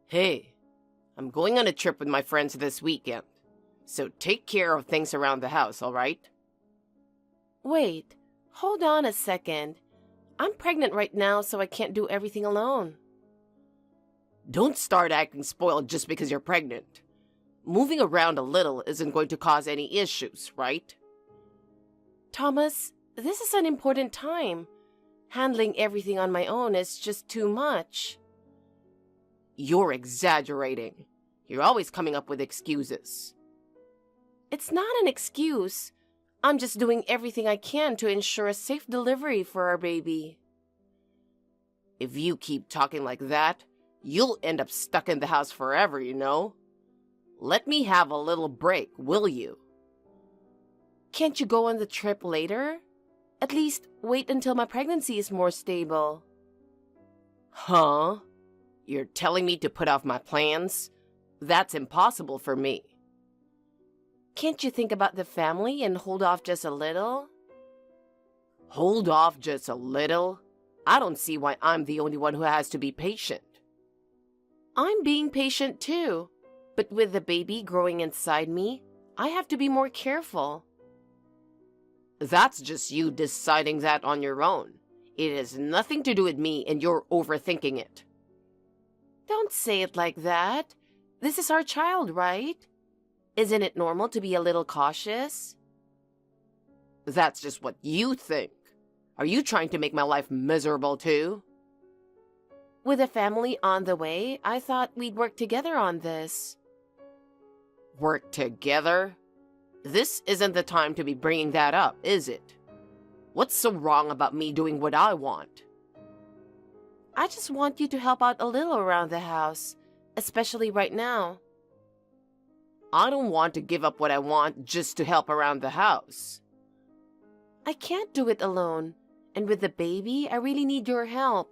Hey, I'm going on a trip with my friends this weekend, so take care of things around the house, all right? Wait, hold on a second. I'm pregnant right now, so I can't do everything alone. Don't start acting spoiled just because you're pregnant. Moving around a little isn't going to cause any issues, right? Thomas, this is an important time. Handling everything on my own is just too much. You're exaggerating. You're always coming up with excuses. It's not an excuse. I'm just doing everything I can to ensure a safe delivery for our baby. If you keep talking like that, you'll end up stuck in the house forever, you know? Let me have a little break, will you? Can't you go on the trip later? At least wait until my pregnancy is more stable. Huh? You're telling me to put off my plans? That's impossible for me. Can't you think about the family and hold off just a little? Hold off just a little? I don't see why I'm the only one who has to be patient. I'm being patient too, but with the baby growing inside me, I have to be more careful. That's just you deciding that on your own. It has nothing to do with me and you're overthinking it. Don't say it like that. This is our child, right? Isn't it normal to be a little cautious? That's just what you think. Are you trying to make my life miserable too? With a family on the way, I thought we'd work together on this. Work together? This isn't the time to be bringing that up, is it? What's so wrong about me doing what I want? I just want you to help out a little around the house, especially right now. I don't want to give up what I want just to help around the house. I can't do it alone, and with the baby, I really need your help.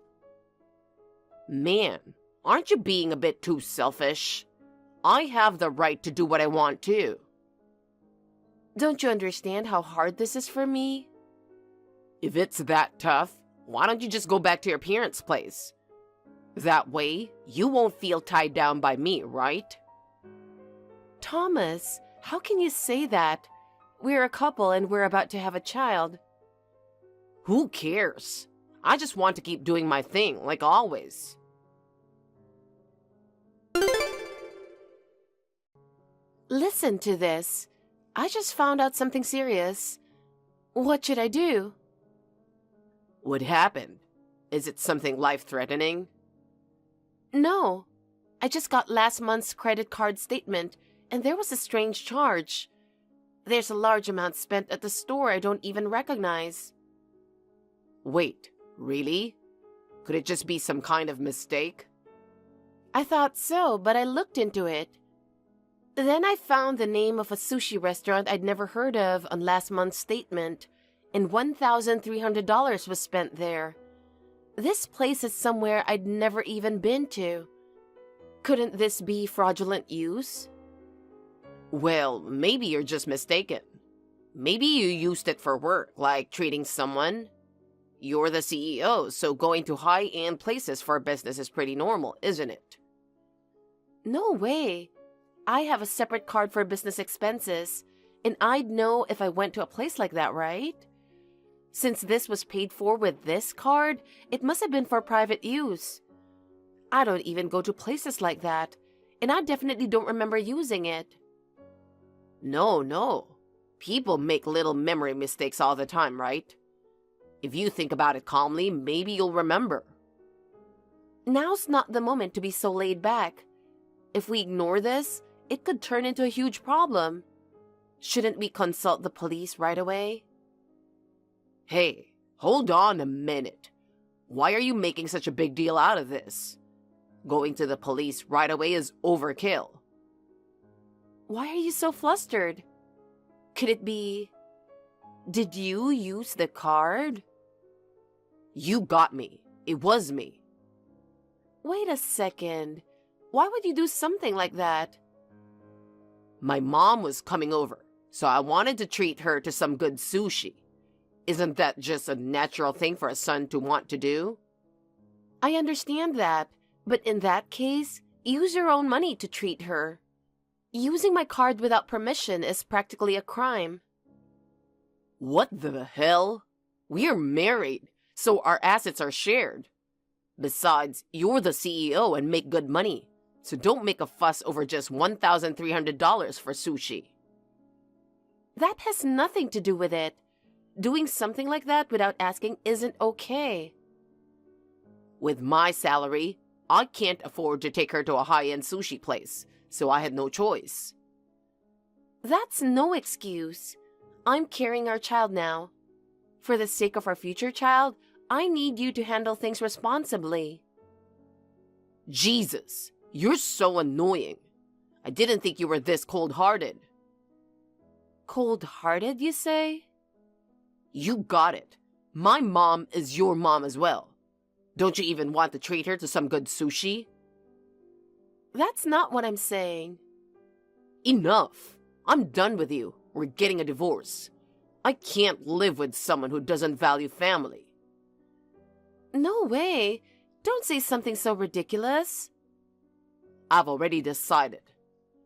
Man, aren't you being a bit too selfish? I have the right to do what I want too. Don't you understand how hard this is for me? If it's that tough, why don't you just go back to your parents' place? That way, you won't feel tied down by me, right? Thomas, how can you say that? We're a couple and we're about to have a child. Who cares? I just want to keep doing my thing, like always. Listen to this. I just found out something serious. What should I do? What happened? Is it something life-threatening? No. I just got last month's credit card statement, and there was a strange charge. There's a large amount spent at the store I don't even recognize. Wait, really? Could it just be some kind of mistake? I thought so, but I looked into it. Then I found the name of a sushi restaurant I'd never heard of on last month's statement, and $1,300 was spent there. This place is somewhere I'd never even been to. Couldn't this be fraudulent use? Well, maybe you're just mistaken. Maybe you used it for work, like treating someone. You're the CEO, so going to high-end places for business is pretty normal, isn't it? No way. I have a separate card for business expenses, and I'd know if I went to a place like that, right? Since this was paid for with this card, it must have been for private use. I don't even go to places like that, and I definitely don't remember using it. No. People make little memory mistakes all the time, right? If you think about it calmly, maybe you'll remember. Now's not the moment to be so laid back. If we ignore this, it could turn into a huge problem. Shouldn't we consult the police right away? Hey, hold on a minute. Why are you making such a big deal out of this? Going to the police right away is overkill. Why are you so flustered? Could it be... Did you use the card? You got me. It was me. Wait a second. Why would you do something like that? My mom was coming over, so I wanted to treat her to some good sushi. Isn't that just a natural thing for a son to want to do? I understand that, but in that case, use your own money to treat her. Using my card without permission is practically a crime. What the hell? We're married, so our assets are shared. Besides, you're the CEO and make good money, so don't make a fuss over just $1,300 for sushi. That has nothing to do with it. Doing something like that without asking isn't okay. With my salary, I can't afford to take her to a high-end sushi place, so I had no choice. That's no excuse. I'm carrying our child now. For the sake of our future child, I need you to handle things responsibly. Jesus, you're so annoying. I didn't think you were this cold-hearted. Cold-hearted, you say? You got it. My mom is your mom as well. Don't you even want to treat her to some good sushi? That's not what I'm saying. Enough. I'm done with you. We're getting a divorce. I can't live with someone who doesn't value family. No way. Don't say something so ridiculous. I've already decided.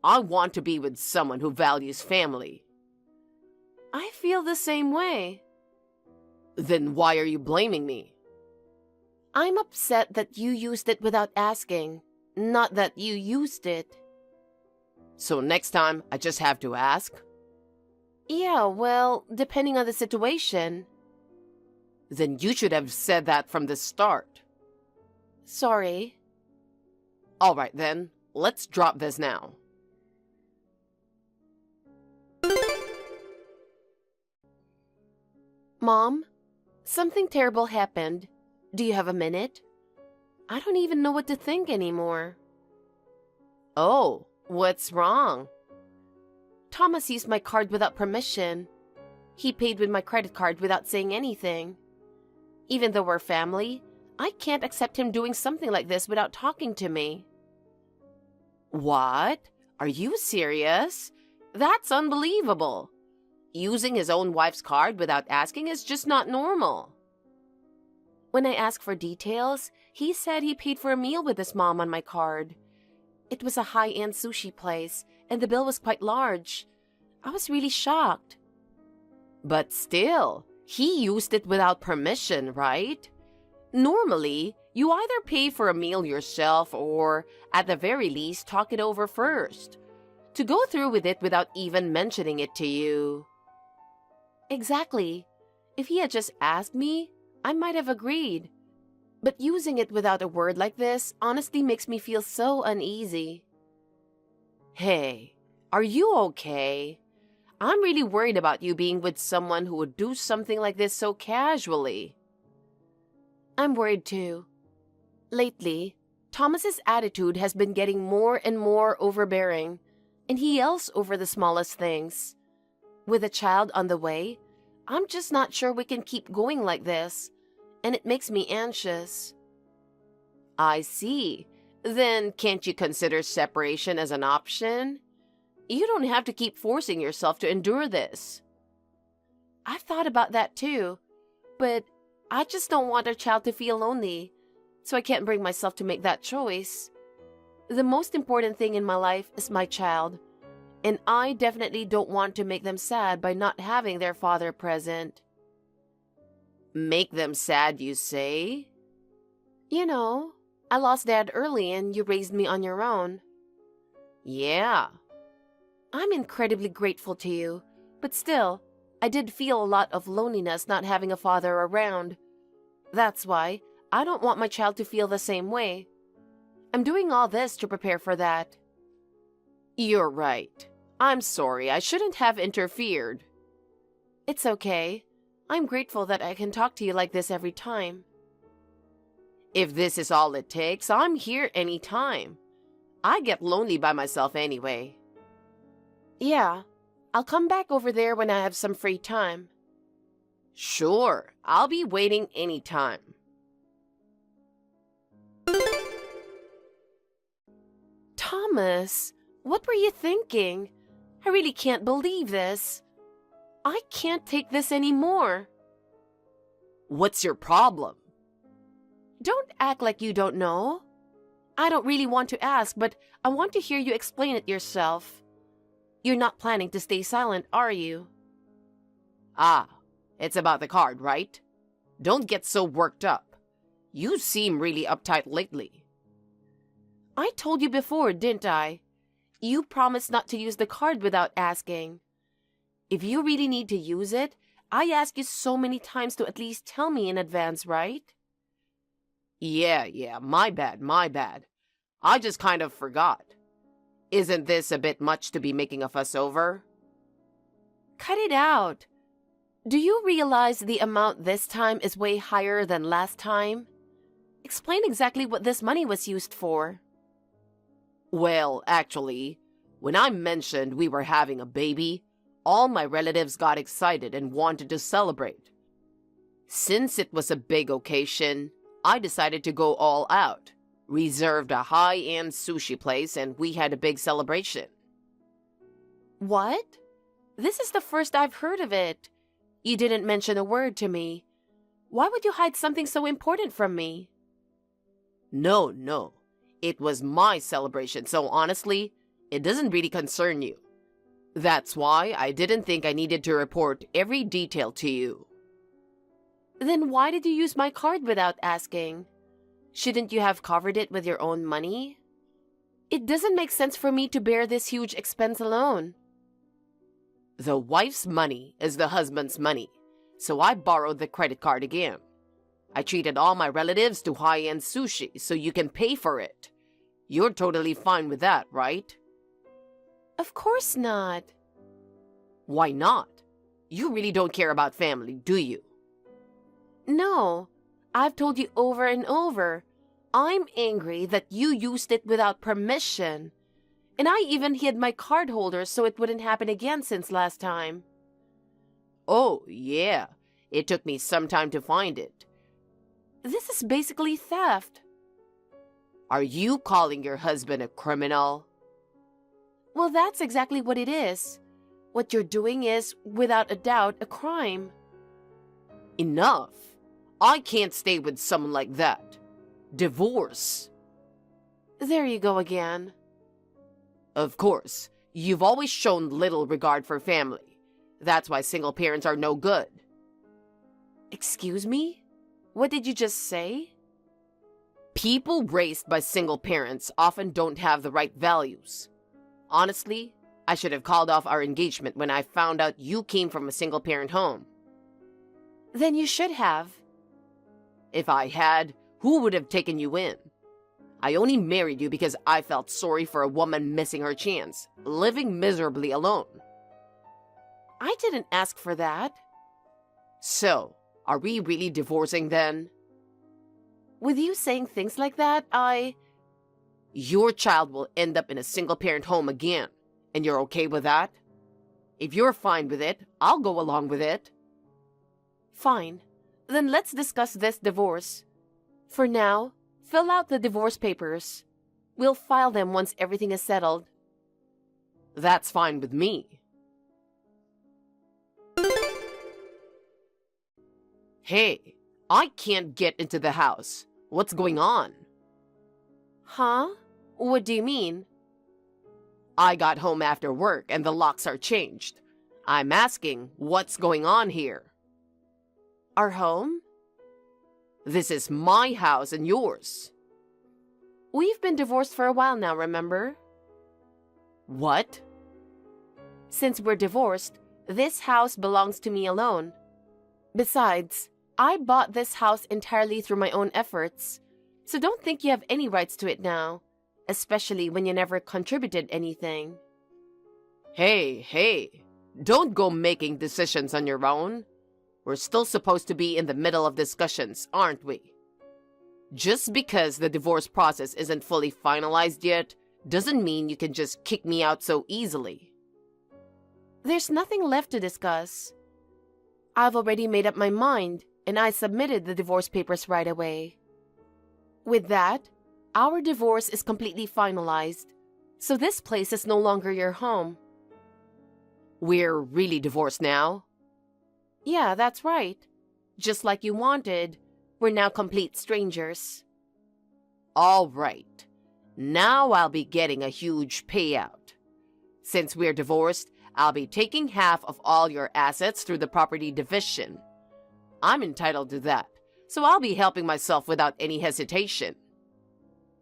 I want to be with someone who values family. I feel the same way. Then why are you blaming me? I'm upset that you used it without asking, not that you used it. So next time, I just have to ask? Yeah, well, depending on the situation. Then you should have said that from the start. Sorry. All right then, let's drop this now. Mom, something terrible happened. Do you have a minute? I don't even know what to think anymore. Oh, what's wrong? Thomas used my card without permission. He paid with my credit card without saying anything. Even though we're family, I can't accept him doing something like this without talking to me. What? Are you serious? That's unbelievable. Using his own wife's card without asking is just not normal. When I asked for details, he said he paid for a meal with his mom on my card. It was a high-end sushi place, and the bill was quite large. I was really shocked. But still, he used it without permission, right? Normally, you either pay for a meal yourself or, at the very least, talk it over first. To go through with it without even mentioning it to you. Exactly. If he had just asked me, I might have agreed. But using it without a word like this honestly makes me feel so uneasy. Hey, are you okay? I'm really worried about you being with someone who would do something like this so casually. I'm worried too. Lately, Thomas's attitude has been getting more and more overbearing, and he yells over the smallest things. With a child on the way, I'm just not sure we can keep going like this, and it makes me anxious. I see. Then can't you consider separation as an option? You don't have to keep forcing yourself to endure this. I've thought about that too, but I just don't want our child to feel lonely, so I can't bring myself to make that choice. The most important thing in my life is my child, and I definitely don't want to make them sad by not having their father present. Make them sad, you say? You know, I lost Dad early and you raised me on your own. Yeah. I'm incredibly grateful to you, but still, I did feel a lot of loneliness not having a father around. That's why I don't want my child to feel the same way. I'm doing all this to prepare for that. You're right. I'm sorry, I shouldn't have interfered. It's okay. I'm grateful that I can talk to you like this every time. If this is all it takes, I'm here anytime. I get lonely by myself anyway. Yeah, I'll come back over there when I have some free time. Sure, I'll be waiting anytime. Thomas, what were you thinking? I really can't believe this. I can't take this anymore. What's your problem? Don't act like you don't know. I don't really want to ask, but I want to hear you explain it yourself. You're not planning to stay silent, are you? Ah, it's about the card, right? Don't get so worked up. You seem really uptight lately. I told you before, didn't I? You promised not to use the card without asking. If you really need to use it, I asked you so many times to at least tell me in advance, right? Yeah, my bad. I just kind of forgot. Isn't this a bit much to be making a fuss over? Cut it out. Do you realize the amount this time is way higher than last time? Explain exactly what this money was used for. Well, actually, when I mentioned we were having a baby, all my relatives got excited and wanted to celebrate. Since it was a big occasion, I decided to go all out, reserved a high-end sushi place, and we had a big celebration. What? This is the first I've heard of it. You didn't mention a word to me. Why would you hide something so important from me? No. It was my celebration, so honestly, it doesn't really concern you. That's why I didn't think I needed to report every detail to you. Then why did you use my card without asking? Shouldn't you have covered it with your own money? It doesn't make sense for me to bear this huge expense alone. The wife's money is the husband's money, so I borrowed the credit card again. I treated all my relatives to high-end sushi so you can pay for it. You're totally fine with that, right? Of course not. Why not? You really don't care about family, do you? No, I've told you over and over. I'm angry that you used it without permission. And I even hid my card holder so it wouldn't happen again since last time. Oh, yeah. It took me some time to find it. This is basically theft. Are you calling your husband a criminal? Well, that's exactly what it is. What you're doing is, without a doubt, a crime. Enough. I can't stay with someone like that. Divorce. There you go again. Of course, you've always shown little regard for family. That's why single parents are no good. Excuse me? What did you just say? People raised by single parents often don't have the right values. Honestly, I should have called off our engagement when I found out you came from a single parent home. Then you should have. If I had, who would have taken you in? I only married you because I felt sorry for a woman missing her chance, living miserably alone. I didn't ask for that. So, are we really divorcing then? With you saying things like that, Your child will end up in a single-parent home again, and you're okay with that? If you're fine with it, I'll go along with it. Fine. Then let's discuss this divorce. For now, fill out the divorce papers. We'll file them once everything is settled. That's fine with me. Hey, I can't get into the house. What's going on? Huh? What do you mean? I got home after work and the locks are changed. I'm asking, what's going on here? Our home? This is my house and yours. We've been divorced for a while now, remember? What? Since we're divorced, this house belongs to me alone. Besides, I bought this house entirely through my own efforts, so don't think you have any rights to it now, especially when you never contributed anything. Hey, don't go making decisions on your own. We're still supposed to be in the middle of discussions, aren't we? Just because the divorce process isn't fully finalized yet, doesn't mean you can just kick me out so easily. There's nothing left to discuss. I've already made up my mind, and I submitted the divorce papers right away. With that, our divorce is completely finalized, so this place is no longer your home. We're really divorced now? Yeah, that's right. Just like you wanted, we're now complete strangers. All right. Now I'll be getting a huge payout. Since we're divorced, I'll be taking half of all your assets through the property division. I'm entitled to that, so I'll be helping myself without any hesitation.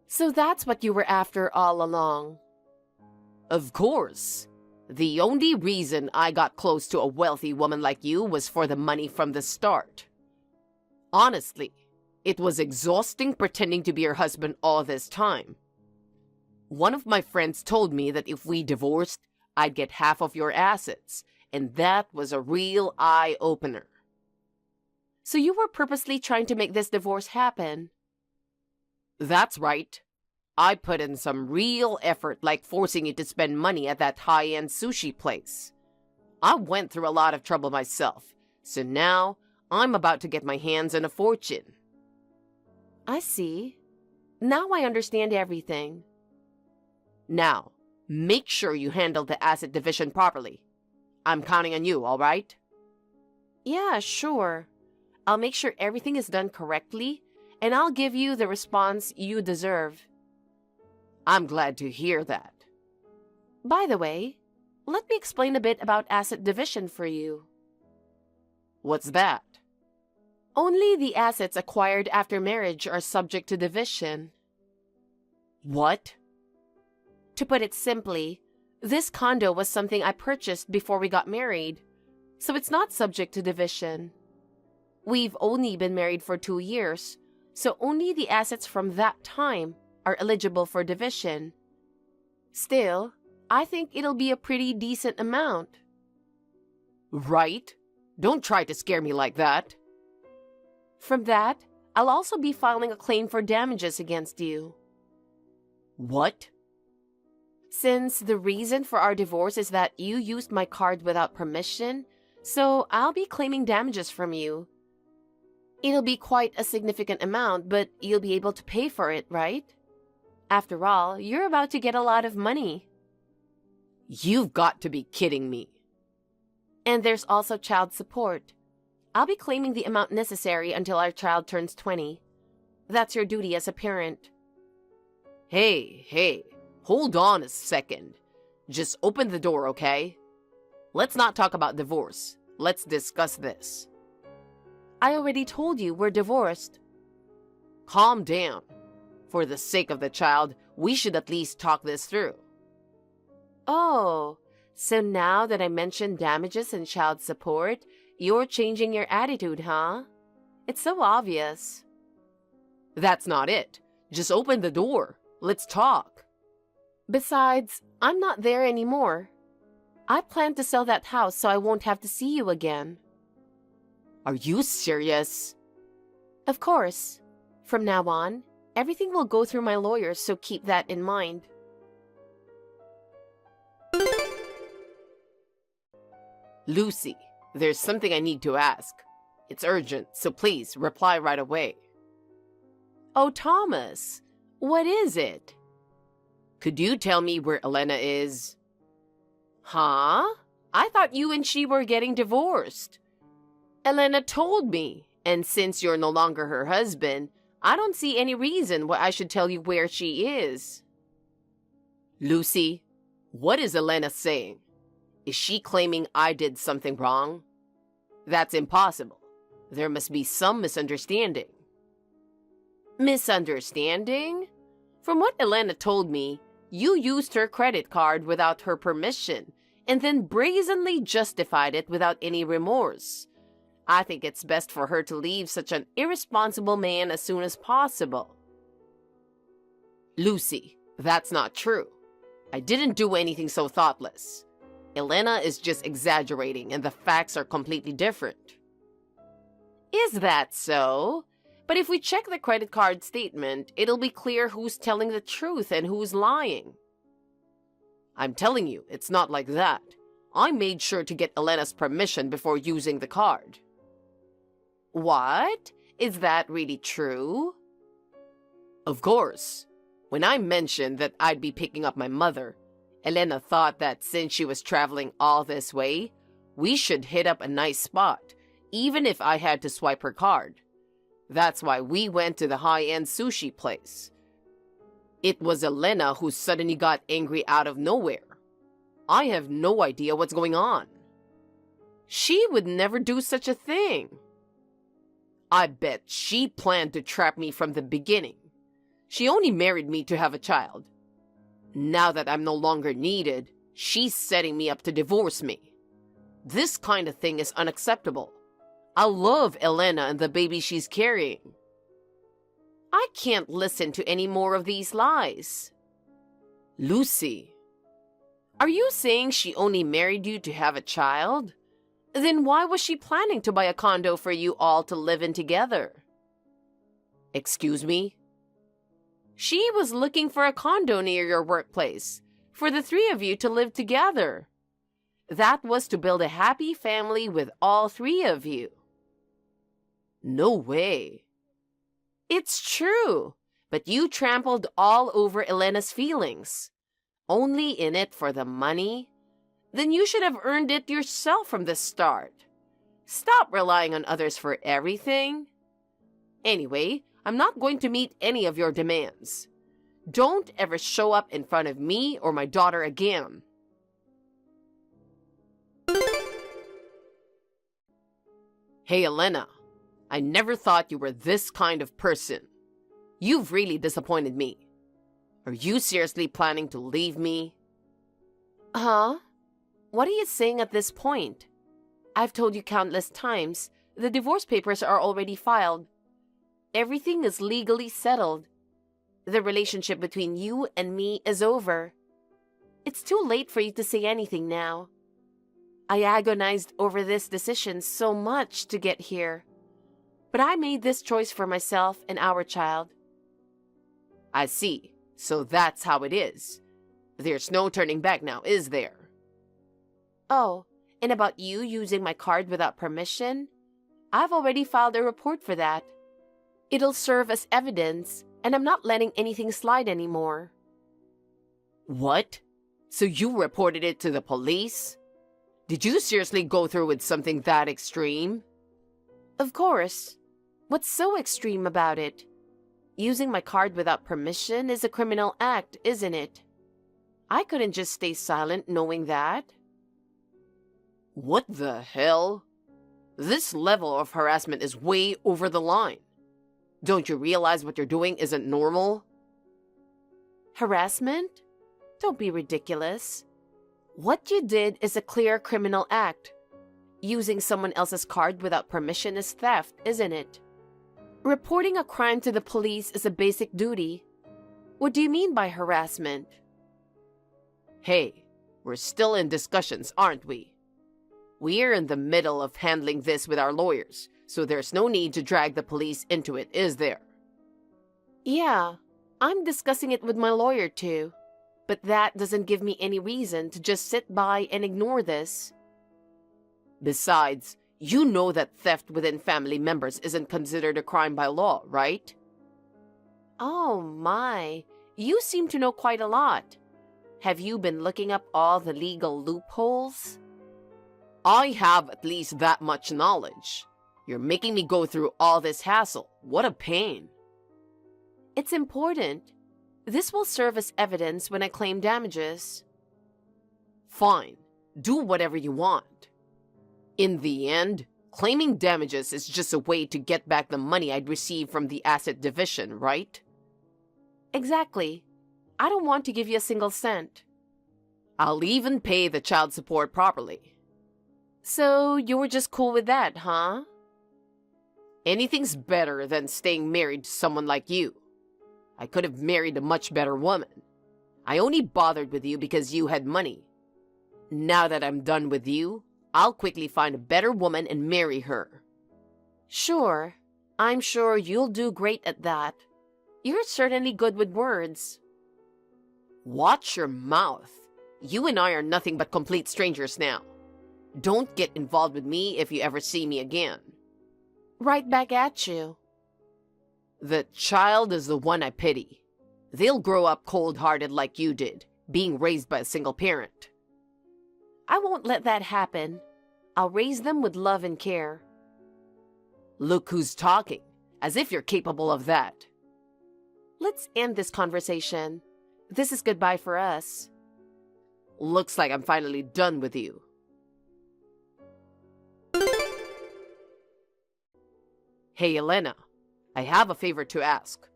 So that's what you were after all along. Of course. The only reason I got close to a wealthy woman like you was for the money from the start. Honestly, it was exhausting pretending to be your husband all this time. One of my friends told me that if we divorced, I'd get half of your assets, and that was a real eye-opener. So you were purposely trying to make this divorce happen? That's right. I put in some real effort, like forcing you to spend money at that high-end sushi place. I went through a lot of trouble myself, so now I'm about to get my hands on a fortune. I see. Now I understand everything. Now, make sure you handle the asset division properly. I'm counting on you, all right? Yeah, sure. I'll make sure everything is done correctly, and I'll give you the response you deserve. I'm glad to hear that. By the way, let me explain a bit about asset division for you. What's that? Only the assets acquired after marriage are subject to division. What? To put it simply, this condo was something I purchased before we got married, so it's not subject to division. We've only been married for 2 years, so only the assets from that time are eligible for division. Still, I think it'll be a pretty decent amount. Right? Don't try to scare me like that. From that, I'll also be filing a claim for damages against you. What? Since the reason for our divorce is that you used my card without permission, so I'll be claiming damages from you. It'll be quite a significant amount, but you'll be able to pay for it, right? After all, you're about to get a lot of money. You've got to be kidding me. And there's also child support. I'll be claiming the amount necessary until our child turns 20. That's your duty as a parent. Hey, hold on a second. Just open the door, okay? Let's not talk about divorce. Let's discuss this. I already told you we're divorced. Calm down. For the sake of the child, we should at least talk this through. Oh, so now that I mentioned damages and child support, you're changing your attitude, huh? It's so obvious. That's not it. Just open the door. Let's talk. Besides, I'm not there anymore. I plan to sell that house so I won't have to see you again. Are you serious? Of course. From now on, everything will go through my lawyers, so keep that in mind. Lucy, there's something I need to ask. It's urgent, so please reply right away. Oh, Thomas, what is it? Could you tell me where Elena is? Huh? I thought you and she were getting divorced. Elena told me, and since you're no longer her husband, I don't see any reason why I should tell you where she is. Lucy, what is Elena saying? Is she claiming I did something wrong? That's impossible. There must be some misunderstanding. Misunderstanding? From what Elena told me, you used her credit card without her permission and then brazenly justified it without any remorse. I think it's best for her to leave such an irresponsible man as soon as possible. Lucy, that's not true. I didn't do anything so thoughtless. Elena is just exaggerating and the facts are completely different. Is that so? But if we check the credit card statement, it'll be clear who's telling the truth and who's lying. I'm telling you, it's not like that. I made sure to get Elena's permission before using the card. What? Is that really true? Of course. When I mentioned that I'd be picking up my mother, Elena thought that since she was traveling all this way, we should hit up a nice spot, even if I had to swipe her card. That's why we went to the high-end sushi place. It was Elena who suddenly got angry out of nowhere. I have no idea what's going on. She would never do such a thing. I bet she planned to trap me from the beginning. She only married me to have a child. Now that I'm no longer needed, she's setting me up to divorce me. This kind of thing is unacceptable. I love Elena and the baby she's carrying. I can't listen to any more of these lies. Lucy. Are you saying she only married you to have a child? Then why was she planning to buy a condo for you all to live in together? Excuse me? She was looking for a condo near your workplace, for the three of you to live together. That was to build a happy family with all three of you. No way. It's true, but you trampled all over Elena's feelings. Only in it for the money? Then you should have earned it yourself from the start. Stop relying on others for everything. Anyway, I'm not going to meet any of your demands. Don't ever show up in front of me or my daughter again. Hey, Elena. I never thought you were this kind of person. You've really disappointed me. Are you seriously planning to leave me? Huh? What are you saying at this point? I've told you countless times, the divorce papers are already filed. Everything is legally settled. The relationship between you and me is over. It's too late for you to say anything now. I agonized over this decision so much to get here. But I made this choice for myself and our child. I see. So that's how it is. There's no turning back now, is there? Oh, and about you using my card without permission? I've already filed a report for that. It'll serve as evidence, and I'm not letting anything slide anymore. What? So you reported it to the police? Did you seriously go through with something that extreme? Of course. What's so extreme about it? Using my card without permission is a criminal act, isn't it? I couldn't just stay silent knowing that. What the hell? This level of harassment is way over the line. Don't you realize what you're doing isn't normal? Harassment? Don't be ridiculous. What you did is a clear criminal act. Using someone else's card without permission is theft, isn't it? Reporting a crime to the police is a basic duty. What do you mean by harassment? Hey, we're still in discussions, aren't we? We're in the middle of handling this with our lawyers, so there's no need to drag the police into it, is there? Yeah, I'm discussing it with my lawyer too. But that doesn't give me any reason to just sit by and ignore this. Besides, you know that theft within family members isn't considered a crime by law, right? Oh my, you seem to know quite a lot. Have you been looking up all the legal loopholes? I have at least that much knowledge. You're making me go through all this hassle. What a pain. It's important. This will serve as evidence when I claim damages. Fine. Do whatever you want. In the end, claiming damages is just a way to get back the money I'd received from the asset division, right? Exactly. I don't want to give you a single cent. I'll even pay the child support properly. So you were just cool with that, huh? Anything's better than staying married to someone like you. I could have married a much better woman. I only bothered with you because you had money. Now that I'm done with you, I'll quickly find a better woman and marry her. Sure. I'm sure you'll do great at that. You're certainly good with words. Watch your mouth. You and I are nothing but complete strangers now. Don't get involved with me if you ever see me again. Right back at you. The child is the one I pity. They'll grow up cold-hearted like you did, being raised by a single parent. I won't let that happen. I'll raise them with love and care. Look who's talking, as if you're capable of that. Let's end this conversation. This is goodbye for us. Looks like I'm finally done with you. Hey, Elena, I have a favor to ask.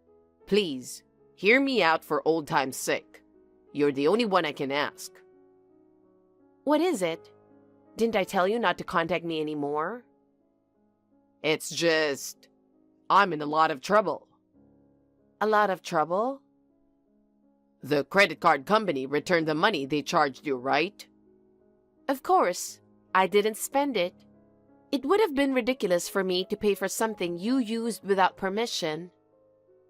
Please, hear me out for old time's sake. You're the only one I can ask. What is it? Didn't I tell you not to contact me anymore? It's just, I'm in a lot of trouble. A lot of trouble? The credit card company returned the money they charged you, right? Of course. I didn't spend it. It would have been ridiculous for me to pay for something you used without permission.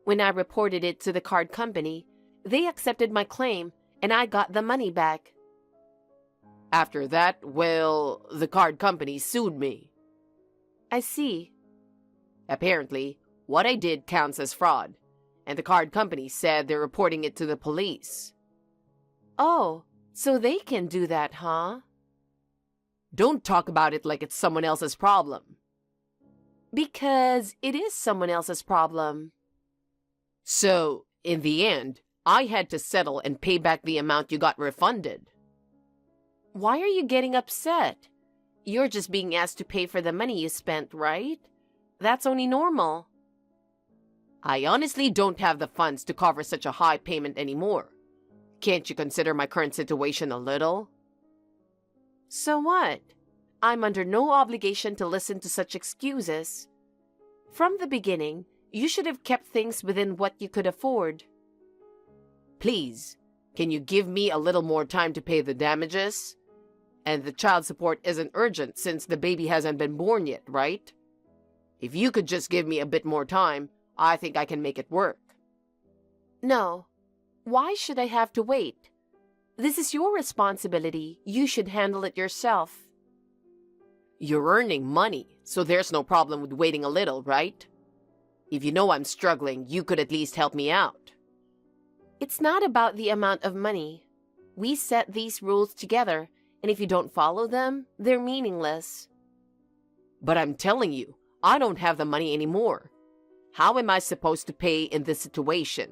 When I reported it to the card company, they accepted my claim and I got the money back. After that, well, the card company sued me. I see. Apparently, what I did counts as fraud, and the card company said they're reporting it to the police. Oh, so they can do that, huh? Don't talk about it like it's someone else's problem. Because it is someone else's problem. So, in the end, I had to settle and pay back the amount you got refunded. Why are you getting upset? You're just being asked to pay for the money you spent, right? That's only normal. I honestly don't have the funds to cover such a high payment anymore. Can't you consider my current situation a little? So what? I'm under no obligation to listen to such excuses. From the beginning, you should have kept things within what you could afford. Please, can you give me a little more time to pay the damages? And the child support isn't urgent since the baby hasn't been born yet, right? If you could just give me a bit more time, I think I can make it work. No. Why should I have to wait? This is your responsibility. You should handle it yourself. You're earning money, so there's no problem with waiting a little, right? If you know I'm struggling, you could at least help me out. It's not about the amount of money. We set these rules together, and if you don't follow them, they're meaningless. But I'm telling you, I don't have the money anymore. How am I supposed to pay in this situation?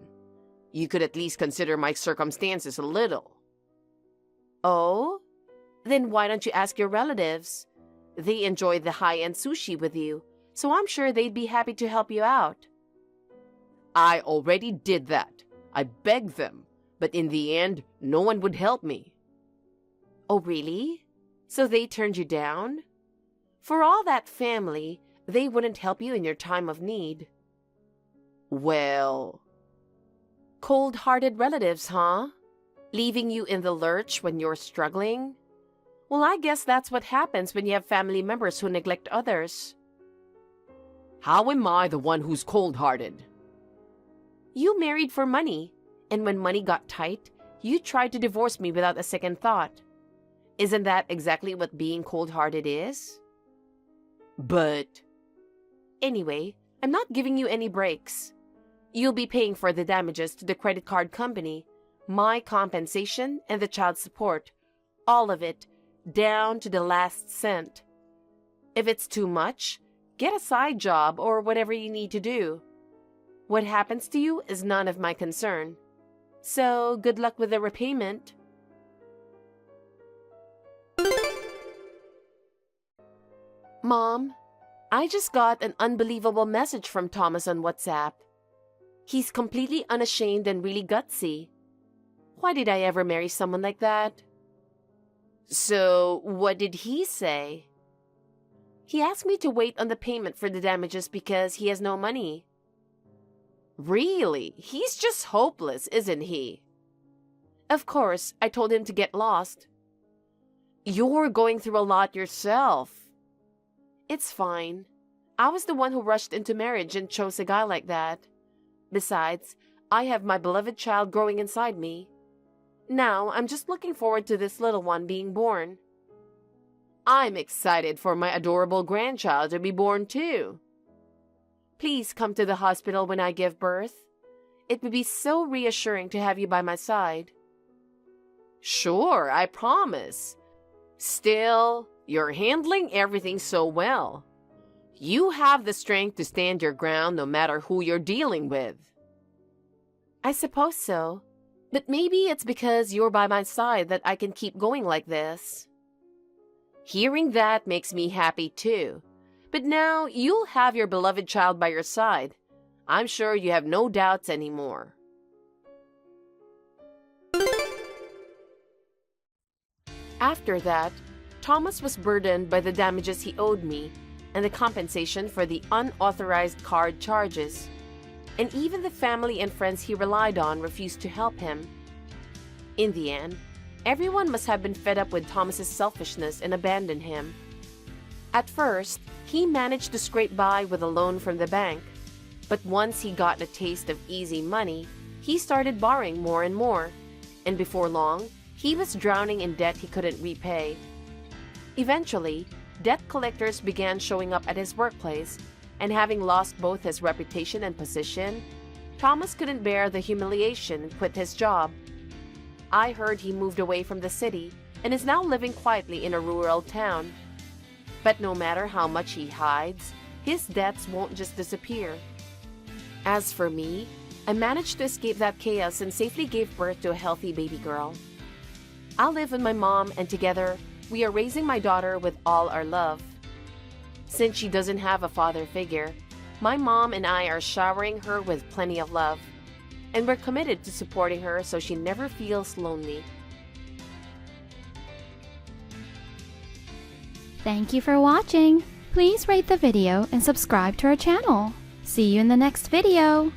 You could at least consider my circumstances a little. Oh? Then why don't you ask your relatives? They enjoy the high-end sushi with you, so I'm sure they'd be happy to help you out. I already did that. I begged them, but in the end, no one would help me. Oh, really? So they turned you down? For all that family, they wouldn't help you in your time of need. Well... Cold-hearted relatives, huh? Leaving you in the lurch when you're struggling? Well, I guess that's what happens when you have family members who neglect others. How am I the one who's cold-hearted? You married for money, and when money got tight, you tried to divorce me without a second thought. Isn't that exactly what being cold-hearted is? But... Anyway, I'm not giving you any breaks. You'll be paying for the damages to the credit card company, my compensation, and the child support. All of it, down to the last cent. If it's too much, get a side job or whatever you need to do. What happens to you is none of my concern. So, good luck with the repayment. Mom, I just got an unbelievable message from Thomas on WhatsApp. He's completely unashamed and really gutsy. Why did I ever marry someone like that? So, what did he say? He asked me to wait on the payment for the damages because he has no money. Really? He's just hopeless, isn't he? Of course, I told him to get lost. You're going through a lot yourself. It's fine. I was the one who rushed into marriage and chose a guy like that. Besides, I have my beloved child growing inside me. Now, I'm just looking forward to this little one being born. I'm excited for my adorable grandchild to be born too. Please come to the hospital when I give birth. It would be so reassuring to have you by my side. Sure, I promise. Still, you're handling everything so well. You have the strength to stand your ground no matter who you're dealing with. I suppose so. But maybe it's because you're by my side that I can keep going like this. Hearing that makes me happy too. But now you'll have your beloved child by your side. I'm sure you have no doubts anymore. After that, Thomas was burdened by the damages he owed me and the compensation for the unauthorized card charges. And even the family and friends he relied on refused to help him. In the end, everyone must have been fed up with Thomas's selfishness and abandoned him. At first, he managed to scrape by with a loan from the bank. But once he got a taste of easy money, he started borrowing more and more. And before long, he was drowning in debt he couldn't repay. Eventually, debt collectors began showing up at his workplace, and having lost both his reputation and position, Thomas couldn't bear the humiliation and quit his job. I heard he moved away from the city and is now living quietly in a rural town. But no matter how much he hides, his debts won't just disappear. As for me, I managed to escape that chaos and safely gave birth to a healthy baby girl. I live with my mom, and together, we are raising my daughter with all our love. Since she doesn't have a father figure, my mom and I are showering her with plenty of love, and we're committed to supporting her so she never feels lonely. Thank you for watching. Please rate the video and subscribe to our channel. See you in the next video.